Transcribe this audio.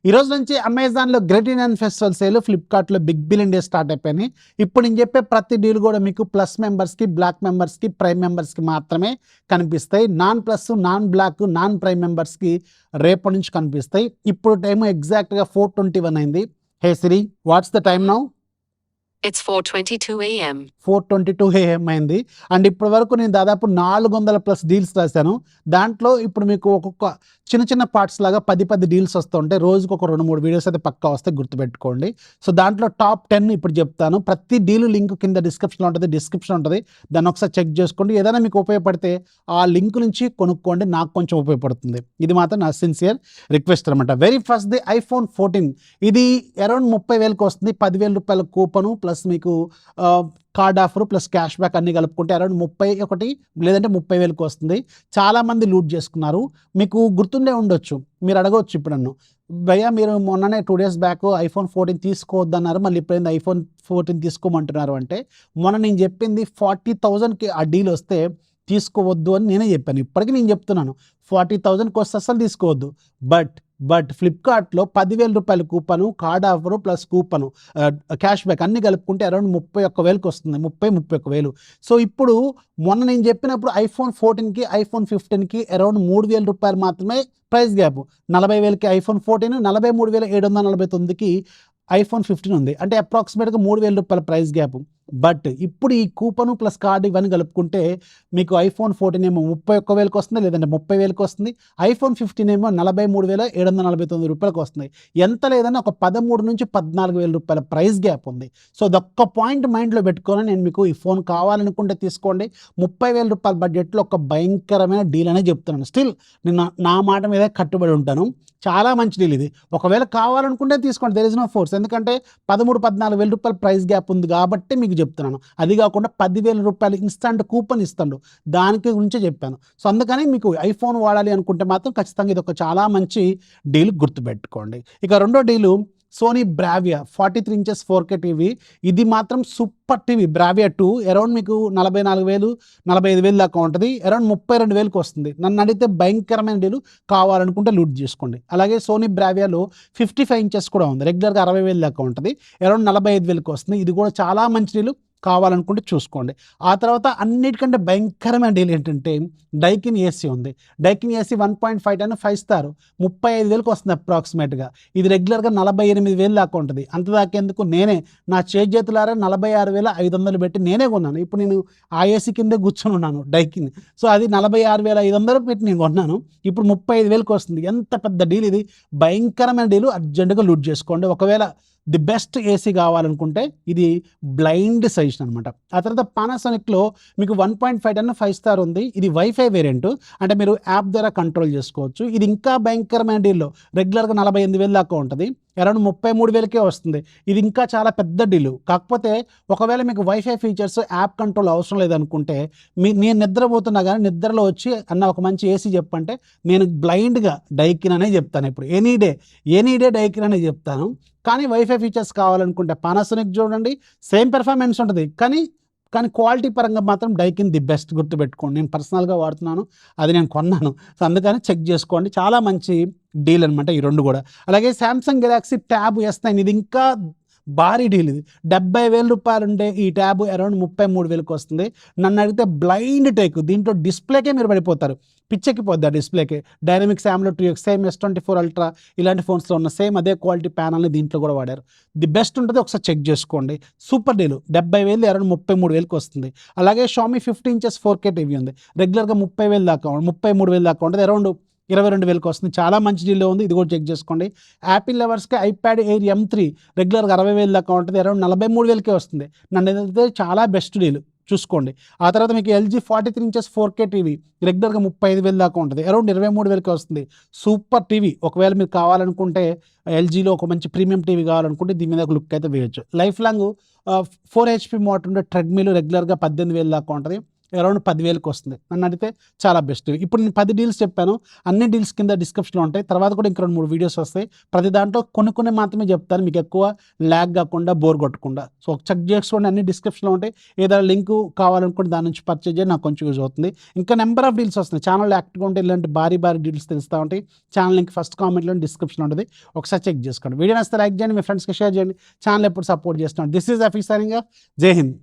ఈ రోజు నుంచి అమెజాన్లో గ్రేట్ ఇండియన్ ఫెస్టివల్ సేల్, ఫ్లిప్కార్ట్లో బిగ్ బిలియన్ డే స్టార్ట్ అయిపోయినాయి. ఇప్పుడు నేను చెప్పే ప్రతి డీల్ కూడా మీకు ప్లస్ మెంబర్స్కి, బ్లాక్ మెంబర్స్కి, ప్రైమ్ మెంబర్స్కి మాత్రమే కనిపిస్తాయి. Non plus, non black, non prime మెంబర్స్కి రేపటి నుంచి కనిపిస్తాయి. ఇప్పుడు టైం ఎగ్జాక్ట్గా 4:21 అయింది. Hey Siri, what's the time now? It's 4:22 a.m. 4:22 AM అయింది. అండ్ ఇప్పటి వరకు నేను దాదాపు 400+ డీల్స్ రాశాను. దాంట్లో ఇప్పుడు మీకు ఒక్కొక్క చిన్న చిన్న పార్ట్స్ లాగా 10 డీల్స్ వస్తూ ఉంటాయి. రోజుకు ఒక 2-3 వీడియోస్ అయితే పక్కా వస్తాయి, గుర్తుపెట్టుకోండి. సో దాంట్లో టాప్ 10 ఇప్పుడు చెప్తాను. ప్రతి డీల్ లింక్ కింద డిస్క్రిప్షన్ ఉంటుంది. దాన్ని ఒకసారి చెక్ చేసుకోండి. ఏదైనా మీకు ఉపయోగపడితే ఆ లింక్ నుంచి కొనుక్కోండి, నాకు కొంచెం ఉపయోగపడుతుంది. ఇది మాత్రం నా సిన్సియర్ రిక్వెస్ట్ అనమాట. Very first the iPhone 14. ఇది అరౌండ్ 30,000కి వస్తుంది. 10,000 రూపాయల కూపను ప్లస్ మీకు card offer plus cash back అన్ని కలుపుకుంటే అరౌండ్ 31 లేదంటే 30,000కి వస్తుంది. చాలామంది లూట్ చేసుకున్నారు. మీకు గుర్తుండే ఉండొచ్చు, మీరు అడగవచ్చు ఇప్పుడు నన్ను, భయ్యా మీరు మొన్ననే 2 days బ్యాక్ iPhone 14 తీసుకోవద్దన్నారు, మళ్ళీ ఇప్పుడైంది iPhone 14 తీసుకోమంటున్నారు అంటే, మొన్న నేను చెప్పింది 40,000కి ఆ డీల్ వస్తే తీసుకోవద్దు అని నేనే చెప్పాను. ఇప్పటికీ నేను చెప్తున్నాను, 40,000కి వస్తే అసలు తీసుకోవద్దు. బట్ ఫ్లిప్కార్ట్లో 10,000 రూపాయల coupon, card offer plus coupon, cash back అన్ని కలుపుకుంటే అరౌండ్ 31,000కి వస్తుంది. 31,000. సో ఇప్పుడు మొన్న నేను చెప్పినప్పుడు iPhone 14కి iPhone 15కి అరౌండ్ 3,000 రూపాయలు మాత్రమే ప్రైస్ గ్యాప్. 40,000కి iPhone 14, 43,749కి iPhone 15 ఉంది. అంటే అప్రాక్సిమేట్గా 3,000 రూపాయల ప్రైస్ గ్యాప్. బట్ ఇప్పుడు ఈ కూపను ప్లస్ కార్డు ఇవన్నీ కలుపుకుంటే మీకు iPhone 14 ఏమో 31,000కి వస్తుంది, లేదంటే 30,000కి వస్తుంది. iPhone 15 ఏమో 43,749 రూపాయలకి వస్తుంది. ఎంత లేదన్నా ఒక 13,000 నుంచి 14,000 రూపాయల ప్రైస్ గ్యాప్ ఉంది. సో అదొక్క పాయింట్ మైండ్లో పెట్టుకొని నేను మీకు ఈ ఫోన్ కావాలనుకుంటే తీసుకోండి. 30,000 రూపాయల బడ్జెట్లో ఒక భయంకరమైన డీల్ అనే చెప్తున్నాను. స్టిల్ నేను నా మాట మీద కట్టుబడి ఉంటాను. చాలా మంచి డీల్ ఇది. ఒకవేళ కావాలనుకుంటే తీసుకోండి, దెర్ ఇస్ నో ఫోర్స్. ఎందుకంటే 13,000-14,000 రూపాయల ప్రైస్ గ్యాప్ ఉంది కాబట్టి మీకు చెప్తున్నాను. అది కాకుండా 10,000 రూపాయలు ఇన్స్టంట్ కూపన్ ఇస్తాడు, దానికి గురించే చెప్పాను. సో అందుకని మీకు ఐఫోన్ వాడాలి అనుకుంటే మాత్రం ఖచ్చితంగా ఇది ఒక చాలా మంచి డీల్, గుర్తుపెట్టుకోండి. ఇక రెండో deal Sony Bravia 43 inches 4K TV. ఇది మాత్రం సూపర్ టీవీ. బ్రావియా 2 అరౌండ్ మీకు 44,000, 45,000 దాకా ఉంటుంది. అరౌండ్ 32,000కి వస్తుంది. నన్ను అడిగితే భయంకరమైన డీలు, కావాలనుకుంటే లూట్ చేసుకోండి. అలాగే సోనీ బ్రావియాలో 55 inches కూడా ఉంది. రెగ్యులర్గా 60,000 దాకా ఉంటుంది. అరౌండ్ 45,000కి వస్తుంది. ఇది కూడా చాలా మంచి డీలు, కావాలనుకుంటే చూసుకోండి. ఆ తర్వాత అన్నిటికంటే భయంకరమైన డీల్ ఏంటంటే డైకిన్ ఏసీ ఉంది. డైకిన్ ఏసీ 1.5 టన్ 5 స్టార్ 35,000కి వస్తుంది అప్రాక్సిమేట్గా. ఇది రెగ్యులర్గా 48,000 దాకా ఉంటుంది. అంత దాకా ఎందుకు, నేనే నా చేతులారా 46,500 పెట్టి నేనే కొన్నాను. ఇప్పుడు నేను ఆ ఏసీ కిందే కూర్చొని ఉన్నాను, డైకిన్. సో అది 46,500 పెట్టి నేను కొన్నాను. ఇప్పుడు 35,000కి వస్తుంది. ఎంత పెద్ద డీల్ ఇది, భయంకరమైన డీలు. అర్జెంటుగా లూట్ చేసుకోండి. ఒకవేళ ది బెస్ట్ ఏసీ కావాలనుకుంటే ఇది బ్లైండ్ సజెషన్ అనమాట. ఆ తర్వాత పానాసోనిక్లో మీకు 1.5 టన్ 5 స్టార్ ఉంది. ఇది వైఫై వేరియంట్, అంటే మీరు యాప్ ద్వారా కంట్రోల్ చేసుకోవచ్చు. ఇది ఇంకా భయంకరమైన డీల్లో, రెగ్యులర్గా 48,000 దాకా ఉంటుంది. అరౌండ్ 33,000కే వస్తుంది. ఇది ఇంకా చాలా పెద్ద డీలు. కాకపోతే ఒకవేళ మీకు వైఫై ఫీచర్స్, యాప్ కంట్రోల్ అవసరం లేదనుకుంటే, నేను నిద్రపోతున్నా కానీ నిద్రలో వచ్చి అన్న ఒక మంచి ఏసీ చెప్పంటే నేను బ్లైండ్గా డైకిన్ అనే చెప్తాను. ఇప్పుడు ఎనీ డే డైకిన్ అనే చెప్తాను. కానీ వైఫై ఫీచర్స్ కావాలనుకుంటే పానాసోనిక్ చూడండి, సేమ్ పెర్ఫార్మెన్స్ ఉంటుంది. కానీ క్వాలిటీ పరంగా మాత్రం డైకిన్ ది బెస్ట్, గుర్తుపెట్టుకోండి. నేను పర్సనల్గా వాడుతున్నాను, అది నేను కొన్నాను. సో అందుకని చెక్ చేసుకోండి. చాలా మంచి డీల్ అనమాట ఈ రెండు కూడా. అలాగే శాంసంగ్ గెలాక్సీ ట్యాబ్ S9, ఇది ఇంకా భారీ డీల్. ఇది 70,000 రూపాయలు ఉండే ఈ ట్యాబ్ అరౌండ్ 33,000కి వస్తుంది. నన్ను అడిగితే బ్లైండ్ టేక్. దీంట్లో డిస్ప్లేకే మీరు పడిపోతారు, పిచ్చెక్కిపోద్ది ఆ డిస్ప్లేకే. Dynamics AMOLED 2X, same S24 Ultra ఇలాంటి ఫోన్స్లో ఉన్న సేమ్ అదే క్వాలిటీ ప్యానల్ని దీంట్లో కూడా వాడారు. ది బెస్ట్ ఉంటుంది, ఒకసారి చెక్ చేసుకోండి. Super deal. 70,000 అరౌండ్ 33,000కి వస్తుంది. అలాగే Xiaomi 50 inches 4K టీవీ ఉంది. రెగ్యులర్గా 30,000 దాకా, 33,000 దాకా ఉంటుంది. అరౌండ్ 22,000కి వస్తుంది. చాలా మంచి డీల్లో ఉంది, ఇది కూడా చెక్ చేసుకోండి. యాపిల్ లవర్స్కి iPad Air M3 రెగ్యులర్గా 60,000 దాకా ఉంటుంది. అరౌండ్ 43,000కే వస్తుంది. నన్ను ఏదైతే చాలా బెస్ట్ డీల్, చూసుకోండి. ఆ తర్వాత మీకు LG 43 inches 4K టీవీ రెగ్యులర్గా 35,000 దాకా ఉంటుంది. అరౌండ్ 23,000కి వస్తుంది. Super TV. ఒకవేళ మీరు కావాలనుకుంటే ఎల్జీలో ఒక మంచి ప్రీమియం టీవీ కావాలనుకుంటే దీని మీద ఒక లుక్ అయితే వేయచ్చు. లైఫ్ లాంగ్ 4 HP మోటార్ ఉండే ట్రెడ్మిల్ రెగ్యులర్గా 18,000 దాకా ఉంటుంది. అరౌండ్ 10,000కి వస్తుంది. నన్ను అడిగితే చాలా బెస్ట్. ఇప్పుడు నేను 10 డీల్స్ చెప్పాను. అన్ని డీల్స్ కింద డిస్క్రిప్షన్‌లో ఉంటాయి. తర్వాత కూడా ఇంక 2, 3 వీడియోస్ వస్తాయి. ప్రతి దాంట్లో కొన్ని మాత్రమే చెప్తాను. మీకు ఎక్కువ ల్యాగ్ కాకుండా, బోర్ కొట్టకుండా. సో చెక్ చేసుకోండి, అన్ని డిస్క్రిప్షన్‌లో ఉంటాయి. ఏదైనా లింకు కావాలనుకుంటే దాని నుంచి పర్చేజ్ చేయండి, నాకు కొంచెం యూజ్ అవుతుంది. ఇంకా నెంబర్ ఆఫ్ డీల్స్ వస్తున్నాయి. ఛానెల్‌లో యాక్టివ్‌గా ఉంటే ఇలాంటి భారీ డీల్స్ తెలుస్తా ఉంటాయి. ఛానల్ లింక్ ఫస్ట్ కామెంట్‌లో డిస్క్రిప్షన్‌లో ఉంటుంది. ఒకసారి చెక్ చేసుకోండి. వీడియో నచ్చితే లైక్ చేయండి, మీ ఫ్రెండ్స్‌కి షేర్ చేయండి. ఛానల్ ఎప్పుడు సపోర్ట్ చేస్తున్నాను. This is Affy signing off. జై హింద్.